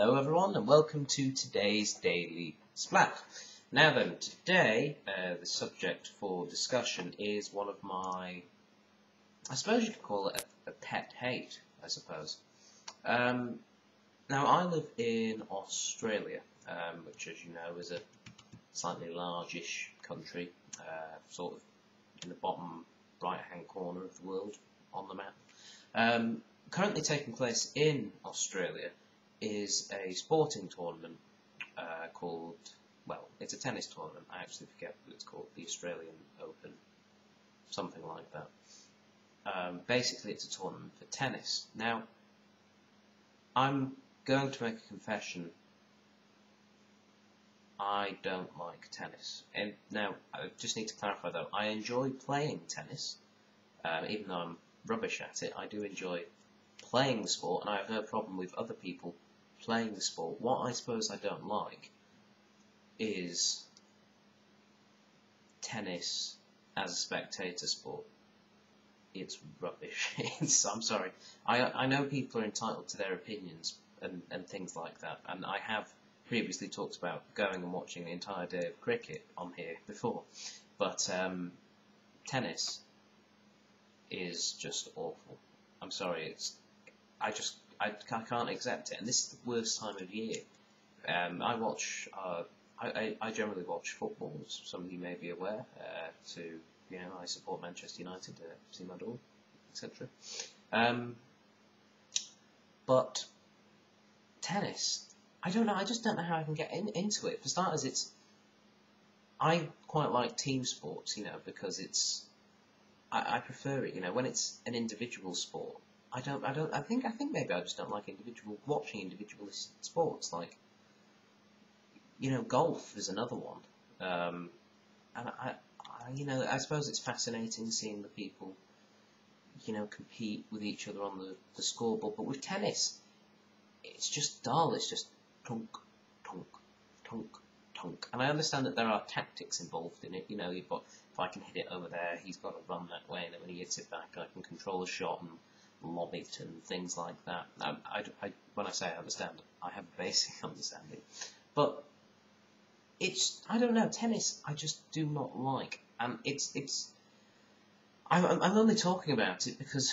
Hello everyone and welcome to today's Daily Splat. Now then, today the subject for discussion is one of my, I suppose you could call it a pet hate, I suppose. Now I live in Australia, which as you know is a slightly largish country, sort of in the bottom right hand corner of the world on the map. Currently taking place in Australia is a sporting tournament called, well, it's a tennis tournament. I actually forget what it's called, the Australian Open, something like that. Basically, it's a tournament for tennis. Now, I'm going to make a confession. I don't like tennis. And now, I just need to clarify though, I enjoy playing tennis, even though I'm rubbish at it. I do enjoy playing the sport, and I have no problem with other people playing the sport. What I suppose I don't like is tennis as a spectator sport. It's rubbish. I'm sorry. I know people are entitled to their opinions and things like that, and I have previously talked about going and watching the entire day of cricket on here before, but tennis is just awful. I'm sorry, I can't accept it, and this is the worst time of year. I generally watch football, as some of you may be aware. I support Manchester United, see my dog, etc. But tennis, I don't know. I just don't know how I can get into it. For starters, I quite like team sports, because I prefer it. When it's an individual sport. I think maybe I just don't like watching individualist sports, like, golf is another one. And I suppose it's fascinating seeing the people, compete with each other on the scoreboard, but with tennis, it's just dull. It's just tunk, tunk, tunk, tunk. And I understand that there are tactics involved in it, but if I can hit it over there, he's got to run that way, and then when he hits it back, I can control the shot and lob it and things like that. When I say I understand, I have a basic understanding. But I don't know, tennis I just do not like. And I'm only talking about it because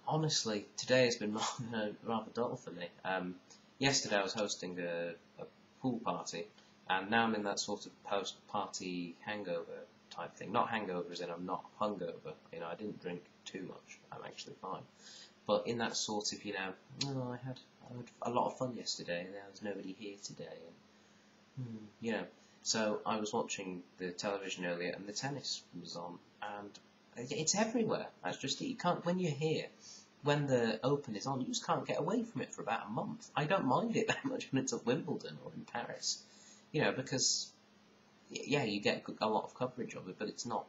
honestly, today has been rather dull for me. Yesterday I was hosting a pool party, and now I'm in that sort of post-party hangover type thing. Not hangover as in I'm not hungover. I didn't drink too much. I'm actually fine. But in that sort of, I had a lot of fun yesterday, and there was nobody here today. And, so I was watching the television earlier, and the tennis was on, and it's everywhere. That's just it. You can't, when you're here, when the Open is on, you just can't get away from it for about a month. I don't mind it that much when it's at Wimbledon or in Paris, because, yeah, you get a lot of coverage of it, but it's not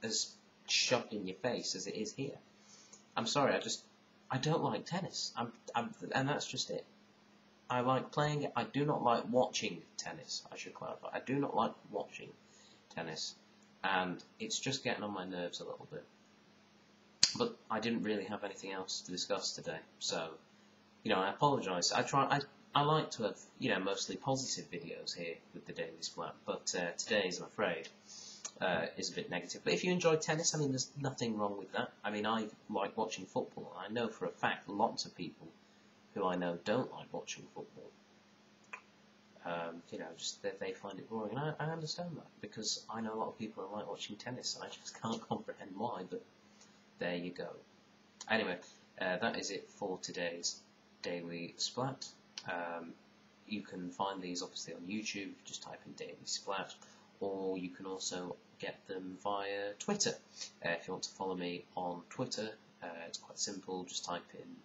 as shoved in your face as it is here. I'm sorry, I don't like tennis, and that's just it. I like playing it. I do not like watching tennis, I should clarify. I do not like watching tennis, and it's just getting on my nerves a little bit. But I didn't really have anything else to discuss today, so, I apologise. I like to have, mostly positive videos here with the Daily Splat, but today's, I'm afraid, is a bit negative. But if you enjoy tennis, there's nothing wrong with that. I like watching football. I know for a fact lots of people who I know don't like watching football. Just they find it boring, and I understand that, because I know a lot of people who like watching tennis, and I just can't comprehend why, but there you go. Anyway, that is it for today's Daily Splat. You can find these obviously on YouTube, just type in Daily Splat, or you can also get them via Twitter. If you want to follow me on Twitter, it's quite simple, just type in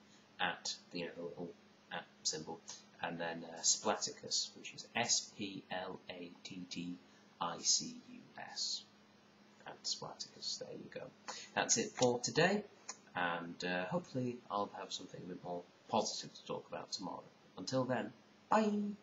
the little @ symbol, and then Splatticus, which is Splatticus, and Splatticus, there you go. That's it for today, and hopefully I'll have something a bit more positive to talk about tomorrow. Until then, bye!